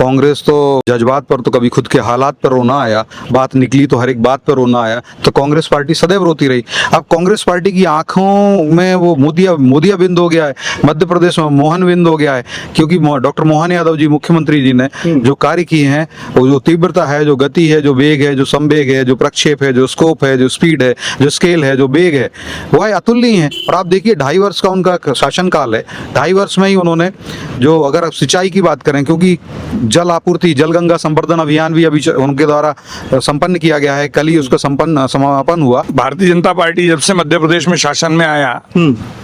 कांग्रेस तो जज्बात पर तो कभी खुद के हालात पर रोना आया, बात निकली तो हर एक बात पर रोना आया, तो कांग्रेस पार्टी सदैव रोती रही। अब कांग्रेस पार्टी की आंखों में वो मोदिया बिंद हो गया है, मध्य प्रदेश में मोहन बिंद हो गया है, क्योंकि डॉक्टर मोहन यादव जी मुख्यमंत्री जी ने जो कार्य किए हैं, वो जो तीव्रता है, जो गति है, जो वेग है, जो संवेग है, जो प्रक्षेप है, जो स्कोप है, जो स्पीड है, जो स्केल है, जो वेग है, वो अतुलनीय है। और आप देखिए 2.5 वर्ष का उनका शासनकाल है, 2.5 वर्ष में ही उन्होंने जो, अगर आप सिंचाई की बात करें, क्योंकि जल आपूर्ति, जल गंगा संवर्धन अभियान भी अभी उनके द्वारा संपन्न किया गया है, कल ही उसका समापन हुआ। भारतीय जनता पार्टी जब से मध्य प्रदेश में शासन में आया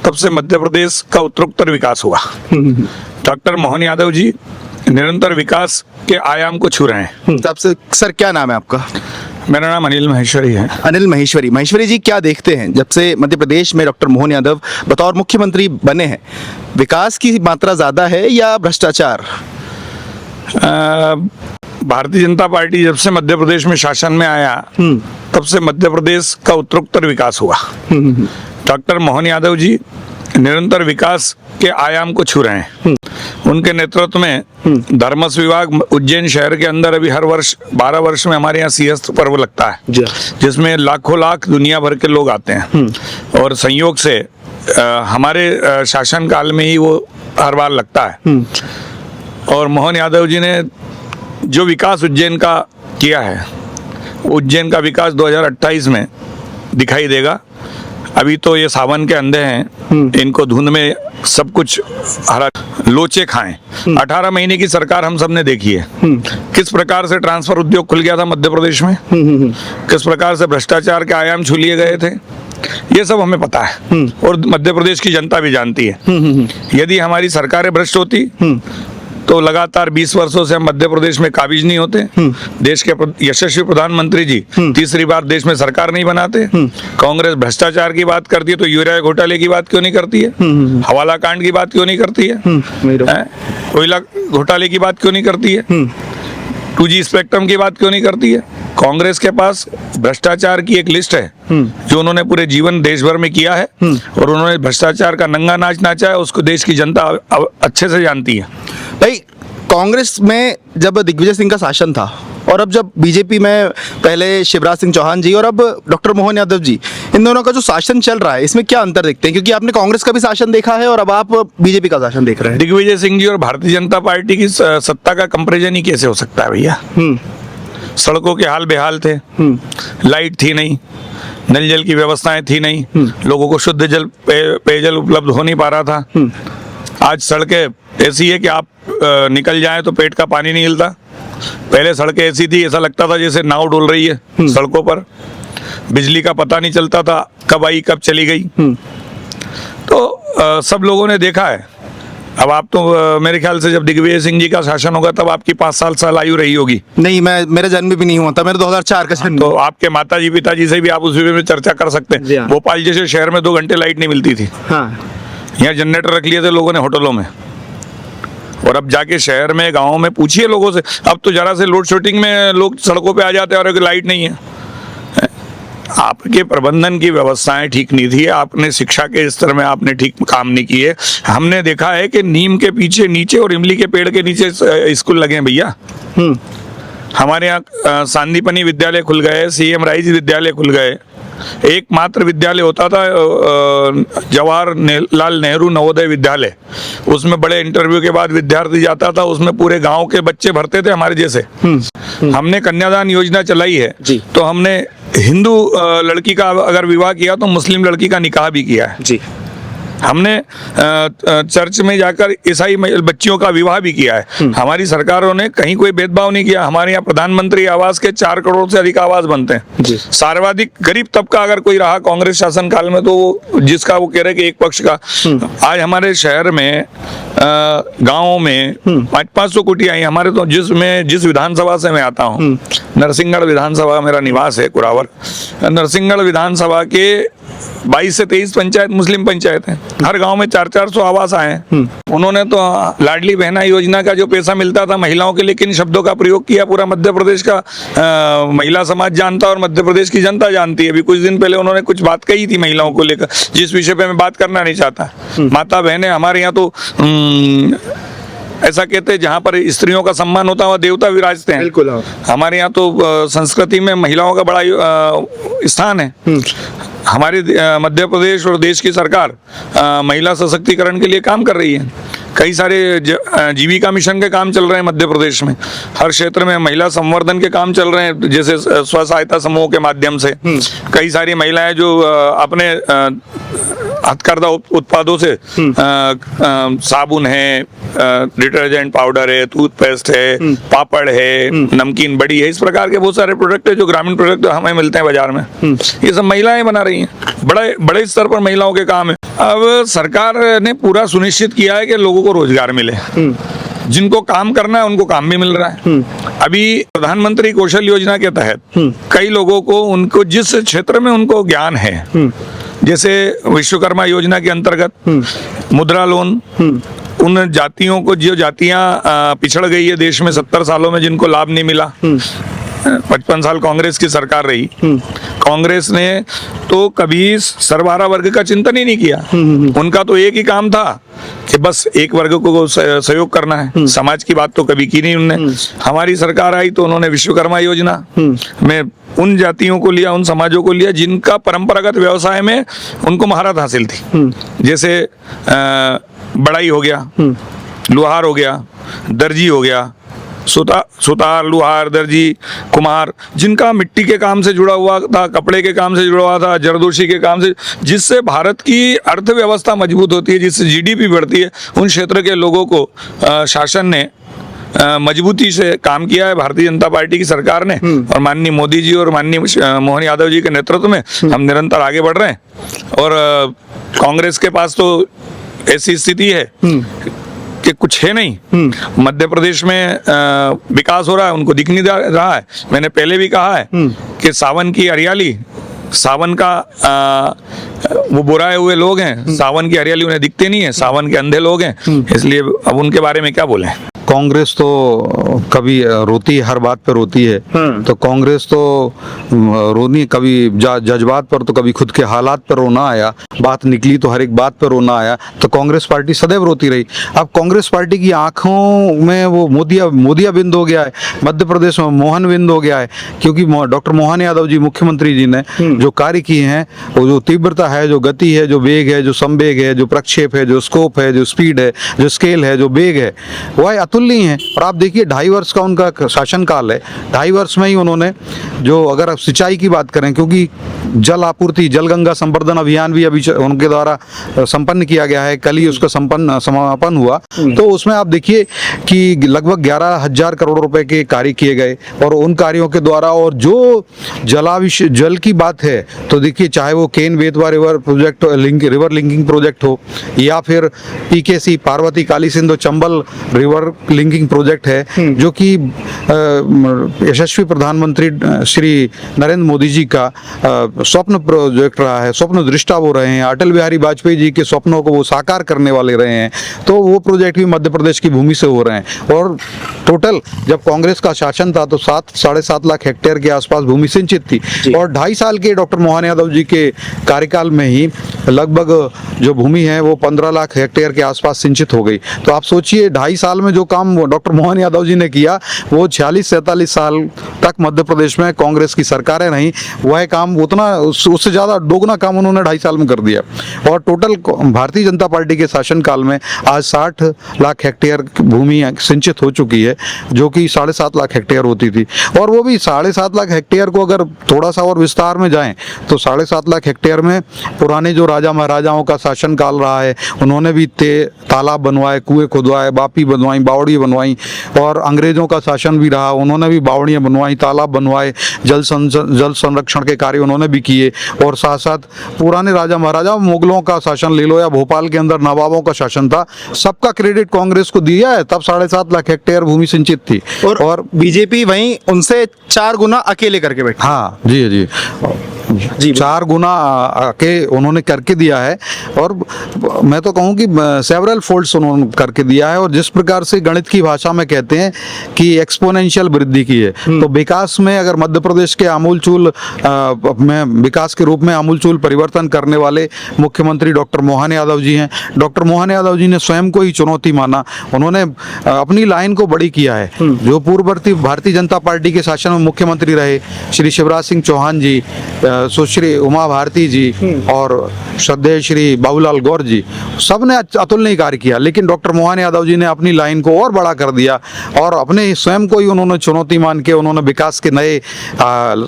तब से मध्य प्रदेश का उत्तरोत्तर विकास हुआ। डॉक्टर मोहन यादव जी निरंतर विकास के आयाम को छू रहे हैं। सबसे सर, क्या नाम है आपका? मेरा नाम अनिल महेश्वरी है। अनिल महेश्वरी। महेश्वरी जी, क्या देखते हैं जब से मध्य प्रदेश में डॉक्टर मोहन यादव बतौर मुख्यमंत्री बने हैं, विकास की मात्रा ज्यादा है या भ्रष्टाचार? भारतीय जनता पार्टी जब से मध्य प्रदेश में शासन में आया तब से मध्य प्रदेश का उत्तरोत्तर विकास हुआ। डॉक्टर मोहन यादव जी निरंतर विकास के आयाम को छू रहे हैं। उनके नेतृत्व में धर्मस्व विभाग उज्जैन शहर के अंदर अभी हर वर्ष 12 वर्ष में हमारे यहाँ सिंहस्थ पर्व लगता है, जिसमें लाखों लाख दुनिया भर के लोग आते हैं। और संयोग से हमारे शासन काल में ही वो हर बार लगता है। और मोहन यादव जी ने जो विकास उज्जैन का किया है, उज्जैन का विकास 2028 में दिखाई देगा। अभी तो ये सावन के अंधे हैं, इनको धुंध में सब कुछ हरा लोचे खाएं। 18 महीने की सरकार हम सब ने देखी है, किस प्रकार से ट्रांसफर उद्योग खुल गया था मध्य प्रदेश में, किस प्रकार से भ्रष्टाचार के आयाम छू लिए गए थे, ये सब हमें पता है। और मध्य प्रदेश की जनता भी जानती है। यदि हमारी सरकारें भ्रष्ट होती तो लगातार 20 वर्षों से हम मध्य प्रदेश में काबिज नहीं होते। देश के यशस्वी प्रधानमंत्री जी तीसरी बार देश में सरकार नहीं बनाते। कांग्रेस भ्रष्टाचार की बात करती है तो यूरिया घोटाले की बात क्यों नहीं करती है? हवाला कांड की बात क्यों नहीं करती है? कोयला घोटाले की बात क्यों नहीं करती है? 2G स्पेक्ट्रम की बात क्यों नहीं करती है? कांग्रेस के पास भ्रष्टाचार की एक लिस्ट है जो उन्होंने पूरे जीवन देश भर में किया है, और उन्होंने भ्रष्टाचार का नंगा नाच नाचा है, उसको देश की जनता अच्छे से जानती है। भाई, कांग्रेस में जब दिग्विजय सिंह का शासन था और अब जब बीजेपी में पहले शिवराज सिंह चौहान जी और अब डॉक्टर मोहन यादव जी, इन दोनों का जो शासन चल रहा है, इसमें क्या अंतर देखते हैं? क्योंकि आपने कांग्रेस का भी शासन देखा है और अब आप बीजेपी का शासन देख रहे हैं। दिग्विजय सिंह जी और भारतीय जनता पार्टी की सत्ता का कंपैरिजन ही कैसे हो सकता है भैया? सड़कों के हाल बेहाल थे, लाइट थी नहीं, नल जल की व्यवस्थाएं थी नहीं, लोगों को शुद्ध जल पेयजल उपलब्ध हो नहीं पा रहा था। आज सड़कें ऐसी है कि आप निकल जाएं तो पेट का पानी नहीं हिलता। पहले सड़कें ऐसी थी, ऐसा लगता था जैसे नाव डोल रही है सड़कों पर। बिजली का पता नहीं चलता था कब आई कब चली गई। तो सब लोगों ने देखा है। अब आप तो मेरे ख्याल से जब दिग्विजय सिंह जी का शासन होगा तब आपकी 5 साल आयु रही होगी। नहीं, मेरा जन्म भी नहीं हुआ था, मेरा 2004 का जन्म। तो आपके माताजी पिताजी से भी आप उस विषय में चर्चा कर सकते हैं। भोपाल जैसे शहर में 2 घंटे लाइट नहीं मिलती थी। यहाँ जनरेटर रख लिए थे लोगों ने होटलों में। और अब जाके शहर में गाँव में पूछिए लोगों से, अब तो जरा से लोड शेडिंग में लोग सड़कों पे आ जाते हैं और लाइट नहीं है। आपके प्रबंधन की व्यवस्थाएं ठीक नहीं थी, आपने शिक्षा के स्तर में आपने ठीक काम नहीं किए। हमने देखा है कि नीम के पीछे नीचे और इमली के पेड़ के नीचे स्कूल लगे हैं भैया। हमारे यहाँ सांदीपनी विद्यालय खुल गए, CM राइज विद्यालय खुल गए। एकमात्र विद्यालय होता था जवाहरलाल नेहरू नवोदय विद्यालय, उसमें बड़े इंटरव्यू के बाद विद्यार्थी जाता था, उसमें पूरे गांव के बच्चे भरते थे हमारे जैसे। हमने कन्यादान योजना चलाई है, तो हमने हिंदू लड़की का अगर विवाह किया तो मुस्लिम लड़की का निकाह भी किया है जी। हमने चर्च में जाकर ईसाई बच्चियों का विवाह भी किया है। हमारी सरकारों ने कहीं कोई भेदभाव नहीं किया। हमारे यहाँ प्रधानमंत्री आवास के 4 करोड़ से अधिक आवास बनते हैं। सर्वाधिक गरीब तबका अगर कोई रहा कांग्रेस शासन काल में, तो जिसका वो कह रहे कि एक पक्ष का, आज हमारे शहर में गाँव में 500 कुटियां आई हमारे। तो जिस विधानसभा से मैं आता हूँ, नरसिंहगढ़ विधानसभा मेरा निवास है, कुरावर। नरसिंहगढ़ विधानसभा के 22 से 23 पंचायत मुस्लिम पंचायत हैं। हर गांव में 400-400 आवास आए हैं। उन्होंने तो लाडली बहना योजना का जो पैसा मिलता था महिलाओं के लिए, किन शब्दों का प्रयोग किया पूरा मध्य प्रदेश का महिला समाज जानता और मध्य प्रदेश की जनता जानती है। अभी कुछ दिन पहले उन्होंने कुछ बात कही थी महिलाओं को लेकर, जिस विषय पे मैं बात करना नहीं चाहता। माता बहनें हमारे यहाँ तो ऐसा कहते हैं जहाँ पर स्त्रियों का सम्मान होता है वहाँ देवता विराजते हैं। बिल्कुल, हाँ। हमारे यहाँ तो संस्कृति में महिलाओं का बड़ा स्थान है। हमारे मध्य प्रदेश और देश की सरकार महिला सशक्तिकरण के लिए काम कर रही है। कई सारे जीविका मिशन के काम चल रहे हैं मध्य प्रदेश में। हर क्षेत्र में महिला संवर्धन के काम चल रहे हैं, जैसे स्व सहायता समूह के माध्यम से। कई सारी महिलाएं जो अपने हथकरघा उत्पादों से साबुन है, डिटर्जेंट पाउडर है, टूथपेस्ट है, पापड़ है, नमकीन बड़ी है, इस प्रकार के बहुत सारे प्रोडक्ट है जो ग्रामीण प्रोडक्ट हमें मिलते हैं बाजार में। ये सब महिलाएं बना रही हैं। बड़े बड़े स्तर पर महिलाओं के काम है। अब सरकार ने पूरा सुनिश्चित किया है कि लोगों को रोजगार मिले। जिनको काम करना है उनको काम भी मिल रहा है। अभी प्रधानमंत्री कौशल योजना के तहत कई लोगों को उनको जिस क्षेत्र में उनको ज्ञान है, जैसे विश्वकर्मा योजना के अंतर्गत मुद्रा लोन, उन जातियों को, जो जातियां पिछड़ गई है देश में 70 सालों में, जिनको लाभ नहीं मिला। 55 साल कांग्रेस की सरकार रही। कांग्रेस ने तो कभी सर्वहारा वर्ग का चिंतन ही नहीं किया। उनका तो एक ही काम था कि बस एक वर्ग को सहयोग करना है। समाज की बात तो कभी की नहीं उन्होंने। हमारी सरकार आई तो उन्होंने विश्वकर्मा योजना में उन जातियों को लिया, उन समाजों को लिया जिनका परंपरागत व्यवसाय में उनको महारत हासिल थी। जैसे बढ़ई हो गया, लोहार हो गया, दर्जी हो गया, सुतार, लुहार, दर्जी, कुम्हार, जिनका मिट्टी के काम से जुड़ा हुआ था, कपड़े के काम से जुड़ा हुआ था, जरदोशी के काम से, जिससे भारत की अर्थव्यवस्था मजबूत होती है, जिससे जीडीपी बढ़ती है, उन क्षेत्र के लोगों को शासन ने मजबूती से काम किया है। भारतीय जनता पार्टी की सरकार ने और माननीय मोदी जी और माननीय मोहन यादव जी के नेतृत्व में हम निरंतर आगे बढ़ रहे हैं। और कांग्रेस के पास तो ऐसी स्थिति है कि कुछ है नहीं। मध्य प्रदेश में विकास हो रहा है, उनको दिख नहीं रहा है। मैंने पहले भी कहा है कि सावन की हरियाली, सावन का वो बुराए हुए लोग हैं, सावन की हरियाली उन्हें दिखते नहीं है, सावन के अंधे लोग हैं। इसलिए अब उनके बारे में क्या बोलें। कांग्रेस तो कभी रोती है, हर बात पर रोती है। तो कांग्रेस तो रोनी, कभी जज्बात पर तो कभी खुद के हालात पर रोना आया, बात निकली तो हर एक बात पर रोना आया। तो कांग्रेस पार्टी सदैव रोती रही। अब कांग्रेस पार्टी की आंखों में वो मोदिया बिंद हो गया है, मध्य प्रदेश में मोहन बिंद हो गया है। क्योंकि डॉक्टर मोहन यादव जी, मुख्यमंत्री जी ने जो कार्य किए हैं, वो जो तीव्रता है, जो गति है, जो वेग है, जो संवेग है, जो प्रक्षेप है, जो स्कोप है, जो स्पीड है, जो स्केल है, जो वेग है, वह अतुलनीय है। और आप देखिए 2.5 वर्ष का उनका शासनकाल है। 2.5 वर्ष में ही उन्होंने जो, अगर आप सिंचाई की बात करें, क्योंकि जल आपूर्ति, जल गंगा संवर्धन अभियान भी अभी उनके द्वारा संपन्न किया गया है, कल ही उसका समापन हुआ। तो उसमें आप देखिए कि लगभग 11,000 करोड़ रुपए के कार्य किए गए। और उन कार्यों के द्वारा, और जो जल की बात है, तो देखिए चाहे वो Ken Betwa river project, river linking project हो, या फिर PKC Parvati Kali Sindhu Chambal river linking project है, जो कि यशस्वी प्रधानमंत्री श्री नरेंद्र मोदी जी का स्वप्न प्रोजेक्ट रहा है, स्वप्न दृष्टा वो रहे हैं, अटल बिहारी वाजपेयी जी के स्वप्नों को वो साकार करने वाले रहे हैं। तो वो प्रोजेक्ट भी मध्य प्रदेश की भूमि से हो रहे हैं। और टोटल जब कांग्रेस का शासन था तो 7.5 लाख हेक्टेयर के आसपास भूमि सिंचित थी। और 2.5 साल के डॉक्टर मोहन यादव जी के कार्यकाल में ही लगभग जो भूमि है वो 15 लाख हेक्टेयर के आसपास सिंचित हो गई। तो आप सोचिए 2.5 साल में जो काम डॉक्टर मोहन यादव जी ने किया, वो 46-47 साल तक मध्य प्रदेश में कांग्रेस की सरकारें रहीं, वह काम उतना, उससे ज़्यादा दोगुना काम उन्होंने 2.5 साल में कर दिया। और टोटल भारतीय जनता पार्टी के शासनकाल में आज 60 लाख हेक्टेयर भूमि सिंचित हो चुकी है, जो कि 7.5 लाख हेक्टेयर होती थी। और वो भी 7.5 लाख हेक्टेयर को अगर थोड़ा सा और विस्तार में जाएं तो 7.5 लाख हेक्टेयर में पुराने जो राजा महाराजाओं का शासनकाल रहा है, उन्होंने भी तालाब बनवाए, कुएं खुदवाए, बापी बनवाई, बावड़ी बनवाई। और अंग्रेजों का शासन भी रहा, उन्होंने भी बावड़ियाँ बनवाई, तालाब बनवाए, जल संरक्षण के कार्य उन्होंने भी किए। और साथ साथ पुराने राजा महाराजा, मुगलों का शासन ले लो या भोपाल के अंदर नवाबों का शासन था, सबका क्रेडिट कांग्रेस को दिया है। तब 7.5 लाख हेक्टेयर भूमि सिंचित थी। और बीजेपी वहीं उनसे 4 गुना अकेले करके बैठी। हाँ जी 4 गुना के उन्होंने करके करके दिया है, और मैं तो कहूँ कि सेवरल फोल्ड्स उन्होंने करके दिया है। और जिस प्रकार से गणित की भाषा में कहते हैं कि एक्सपोनेंशियल वृद्धि की है, तो विकास में अगर मध्य प्रदेश के आमूलचूल में विकास के रूप में आमूलचूल परिवर्तन करने वाले मुख्यमंत्री डॉक्टर मोहन यादव जी हैं। डॉक्टर मोहन यादव जी ने स्वयं को ही चुनौती माना, उन्होंने अपनी लाइन को बड़ी किया है। जो पूर्ववर्ती भारतीय जनता पार्टी के शासन में मुख्यमंत्री रहे श्री शिवराज सिंह चौहान जी, सुश्री उमा भारती जी और श्रद्धेय श्री बाबूलाल गौर जी, सब ने अतुलनीय कार्य किया, लेकिन डॉक्टर मोहन यादव जी ने अपनी लाइन को और बड़ा कर दिया और अपने स्वयं को ही उन्होंने चुनौती मान के उन्होंने विकास के नए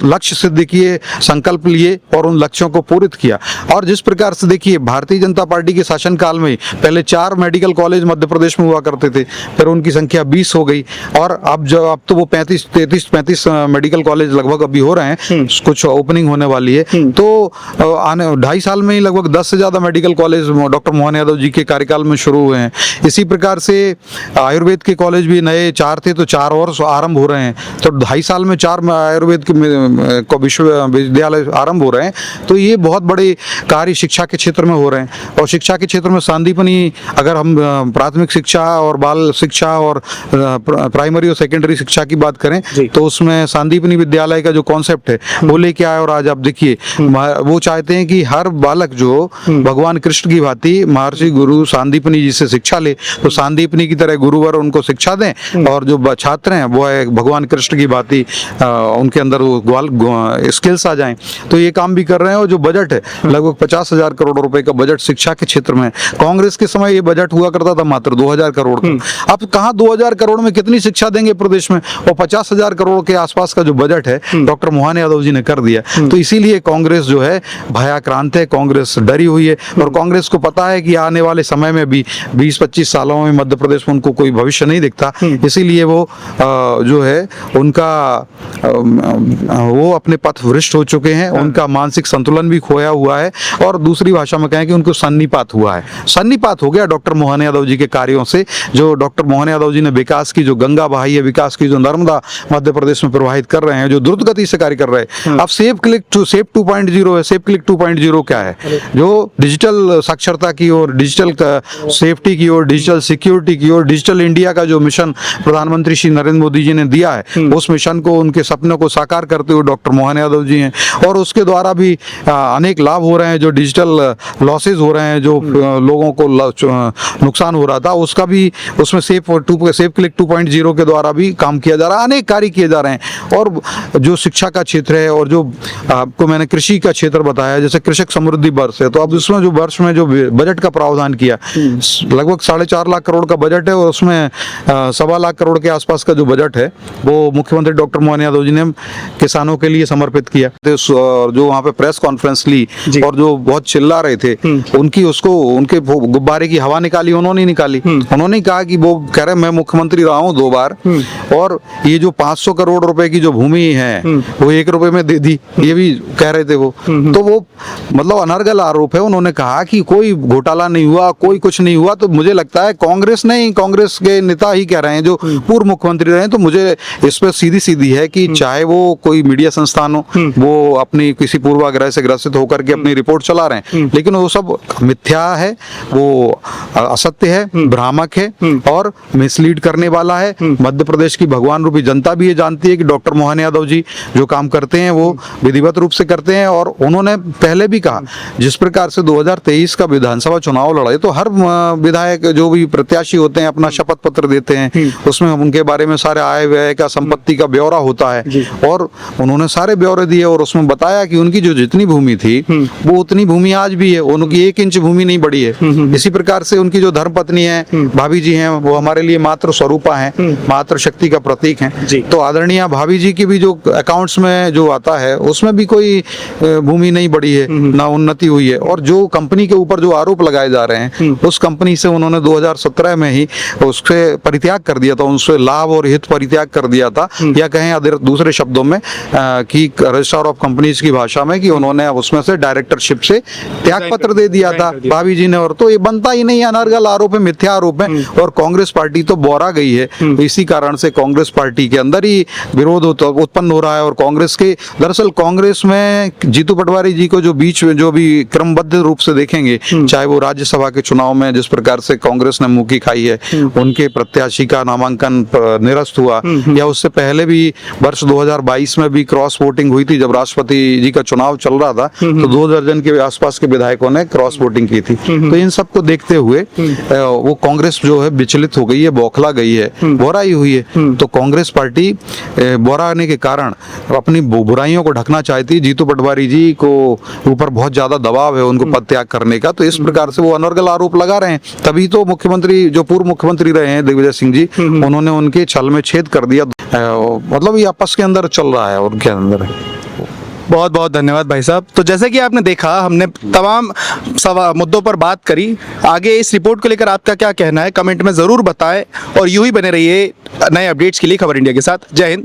लक्ष्य सिद्ध किए, संकल्प लिए और उन लक्ष्यों को पूरित किया। और जिस प्रकार से देखिए, भारतीय जनता पार्टी के शासनकाल में पहले 4 मेडिकल कॉलेज मध्य प्रदेश में हुआ करते थे, फिर उनकी संख्या 20 हो गई, और अब तो वो 35 मेडिकल कॉलेज लगभग अभी हो रहे हैं, कुछ ओपनिंग होने वाली है। तो आने 2.5 साल में ही लगभग 10 से ज्यादा medical college doctor Mohan Yadav ji के कार्यकाल में शुरू हुए हैं। इसी प्रकार से आयुर्वेद के कॉलेज भी नए 4 थे, तो 4 और आरंभ हो रहे हैं। तो 2.5 साल में 4 आयुर्वेद के विश्वविद्यालय आरंभ हो रहे हैं। तो ये बहुत बड़े कार्य शिक्षा के क्षेत्र में हो रहे हैं। और शिक्षा के क्षेत्र में सांदीपनी, अगर हम प्राथमिक शिक्षा और बाल शिक्षा और प्राइमरी और सेकेंडरी शिक्षा की बात करें, तो उसमें सांदीपनी विद्यालय का जो कॉन्सेप्ट है वो लेके आए। और आज आप देखिए, वो चाहते हैं कि हर बालक जो भगवान कृष्ण की भांति महर्षि गुरु सांदीपनी जी से शिक्षा ले, तो सांदीपनी की तरह गुरुवर उनको शिक्षा दें, और जो छात्र हैं वो है भगवान कृष्ण की भांति उनके अंदर वो स्किल्स आ जाएं। तो ये काम भी कर रहे हैं। और जो बजट है लगभग 50,000 करोड़ रुपए का बजट शिक्षा के क्षेत्र में, कांग्रेस के समय ये बजट हुआ करता था मात्र 2,000 करोड़ का। अब कहाँ 2,000 करोड़ में कितनी शिक्षा देंगे प्रदेश में, और 50,000 करोड़ के आसपास का जो बजट है डॉक्टर मोहन यादव जी ने कर दिया। तो इसीलिए कांग्रेस जो है भयाक्रांत है, कांग्रेस डरी हुई है, और कांग्रेस को पता है कि आने वाले समय में भी 20-25 सालों में मध्य प्रदेश में उनको कोई भविष्य नहीं दिखता। इसीलिए वो जो है उनका वो अपने पथ भ्रष्ट हो चुके हैं, उनका मानसिक संतुलन भी खोया हुआ है, और दूसरी भाषा में कहें कि उनको सन्निपात हुआ है, सन्निपात हो गया डॉक्टर मोहन यादव जी के कार्यों से। जो डॉक्टर मोहन यादव जी ने विकास की जो गंगा बहाई है, विकास की जो नर्मदा मध्य प्रदेश में प्रवाहित कर रहे हैं, जो द्रुत गति से कार्य कर रहे हैं। अब सेफ 2.0 है। सेफ क्लिक 2.0 क्या है? जो डिजिटल साक्षरता की और डिजिटल सेफ्टी की और डिजिटल सिक्योरिटी की और डिजिटल इंडिया का जो मिशन प्रधानमंत्री श्री नरेंद्र मोदी जी ने दिया है, उस मिशन को, उनके सपनों को साकार करते हुए डॉक्टर मोहन यादव जी हैं। और उसके द्वारा भी अनेक लाभ हो रहे हैं। जो डिजिटल लॉसेज हो रहे हैं, जो लोगों को नुकसान हो रहा था, उसका भी उसमें सेफ क्लिक 2.0 के द्वारा भी काम किया जा रहा है। अनेक कार्य किए जा रहे हैं। और जो शिक्षा का क्षेत्र है, और जो आपको मैंने कृषि का क्षेत्र बताया, जैसे कृषक समृद्धि वर्ष है, तो अब उसमें जो वर्ष में जो बजट का प्रावधान किया, लगभग 4.5 लाख करोड़ का बजट है, और उसमें 1.25 लाख करोड़ के आसपास का जो बजट है वो मुख्यमंत्री डॉक्टर मोहन यादव जी ने किसानों के लिए समर्पित किया। तो जो वहाँ पे प्रेस कॉन्फ्रेंस ली और जो बहुत चिल्ला रहे थे, उनके गुब्बारे की हवा निकाली उन्होंने निकाली। उन्होंने कहा कि वो कह रहे मैं मुख्यमंत्री रहा हूँ 2 बार, और ये जो 500 करोड़ रुपए की जो भूमि है वो 1 रुपए में दे दी, ये भी कह रहे थे वो। तो वो मतलब अनर्गल आरोप है। उन्होंने कहा कि कोई घोटाला नहीं हुआ, कोई कुछ नहीं हुआ। तो मुझे लगता है कांग्रेस के नेता ही कह रहे हैं, जो पूर्व मुख्यमंत्री रहे हैं। तो मुझे इस पर सीधी है कि चाहे वो कोई मीडिया संस्थान हो, वो अपनी किसी पूर्वाग्रह से ग्रसित होकर के अपनी रिपोर्ट चला रहे हैं, लेकिन वो सब मिथ्या है, वो असत्य है, भ्रामक है और मिसलीड करने वाला है। मध्य प्रदेश की भगवान रूपी जनता भी ये जानती है कि डॉक्टर मोहन यादव जी जो काम करते हैं वो विधिवत रूप से करते हैं। और उन्होंने पहले भी कहा, जिस प्रकार से 2023 का विधानसभा चुनाव लड़े, तो हर विधायक जो भी प्रत्याशी होते हैं अपना शपथ पत्र देते हैं, उसमें उनके बारे में सारे आय व्यय का, संपत्ति का ब्यौरा होता है, और उन्होंने सारे ब्यौरे दिए और उसमें बताया कि उनकी जो जितनी भूमि थी वो उतनी भूमि आज भी है, उनकी 1 इंच भूमि नहीं बढ़ी है। इसी प्रकार से उनकी जो धर्मपत्नी है, भाभी जी हैं, वो हमारे लिए मात्र स्वरूपा हैं, मात्र शक्ति का प्रतीक हैं। तो आदरणीय भाभी जी की भी जो अकाउंट्स में जो आता है, उसमें भी कोई भूमि नहीं बढ़ी है, ना उन्नति हुई है। और जो कंपनी के ऊपर जो आरोप लगाए जा रहे हैं, उस कंपनी से उन्होंने 2017 में ही उससे परित्याग कर दिया था, उनसे लाभ और हित परित्याग कर दिया था, या कहें दूसरे शब्दों में कि रजिस्ट्रार ऑफ कंपनीज की भाषा में, कि उन्होंने उसमें से डायरेक्टरशिप से त्याग पत्र दे दिया था भाभी जी ने। और तो ये बनता ही नहीं, अनर्गल आरोप है, मिथ्या आरोप है, और कांग्रेस पार्टी तो बोरा गई है। तो इसी कारण से कांग्रेस पार्टी के अंदर ही विरोध उत्पन्न हो रहा है। और कांग्रेस में जीतू पटवारी जी को जो बीच में जो भी क्रमबद्ध रूप से देखेंगे, चाहे वो राज्यसभा के चुनाव में जिस प्रकार से कांग्रेस ने मुंह की खाई है, उनके प्रत्याशी का नामांकन निरस्त हुआ, या उससे पहले भी वर्ष 2022 में भी क्रॉस वोटिंग हुई थी जब राष्ट्रपति जी का चुनाव चल रहा था, तो 2 दर्जन के आसपास के विधायकों ने क्रॉस वोटिंग की थी। तो इन सबको देखते हुए वो कांग्रेस जो है विचलित हो गई है, बौखला गई है, बोराई हुई है। तो कांग्रेस पार्टी बोराने के कारण अपनी बुराइयों को ढकना चाहती है। जीतू पटवारी जी को ऊपर बहुत ज्यादा दबाव है उनको पद त्याग करने का, तो इस प्रकार से वो अनर्गल आरोप लगा रहे हैं। तभी तो मुख्यमंत्री जो पूर्व मुख्यमंत्री रहे हैं दिग्विजय सिंह जी, उन्होंने उनके छल में छेद कर दिया। मतलब ये आपस के अंदर चल रहा है, उनके अंदर है। बहुत बहुत धन्यवाद भाई साहब। तो जैसे कि आपने देखा, हमने तमाम मुद्दों पर बात करी। आगे इस रिपोर्ट को लेकर आपका क्या कहना है कमेंट में ज़रूर बताएं, और यूं ही बने रहिए नए अपडेट्स के लिए खबर इंडिया के साथ। जय हिंद।